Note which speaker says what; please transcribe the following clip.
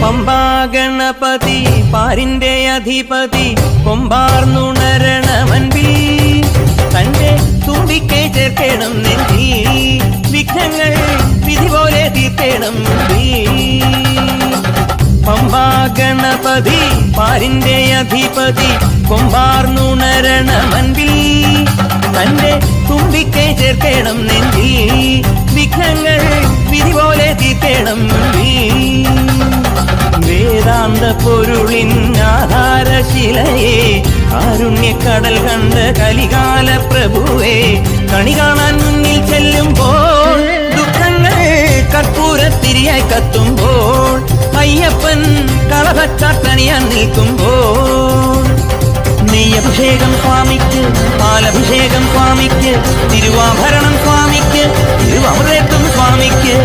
Speaker 1: പമ്പാ ഗണപതി പാരിന്റെ അധിപതി കൊമ്പാർന്നുണരണമൻപിൽ തന്റെ തുമ്പിക്കെ ചേർക്കണം നെഞ്ചി വിഘ്നങ്ങൾ വിധി പോലെ തീർക്കണം പമ്പാ ഗണപതി പാരിന്റെ അധിപതി കൊമ്പാർന്നുണരണമൻപിൽ തന്റെ തുമ്പിക്കെ ചേർക്കണം നെഞ്ചി വിഘ്നങ്ങൾ വിധി പോലെ തീർക്കണം വേദാന്ത പൊരുളിൻ ആധാരശിലയെ കാരുണ്യക്കടൽ കണ്ട കലികാല പ്രഭുവേ കണി കാണാൻ മുന്നിൽ ചെല്ലുമ്പോൾ ദുഃഖങ്ങൾ കർപ്പൂരത്തിരിയായി കത്തുമ്പോൾ അയ്യപ്പൻ കളഭച്ചാട്ടണിയാൻ നിൽക്കുമ്പോൾ നെയ്യഭിഷേകം സ്വാമിക്ക് പാലഭിഷേകം സ്വാമിക്ക് തിരുവാഭരണം സ്വാമിക്ക് തിരുവമൃതത്വം സ്വാമിക്ക്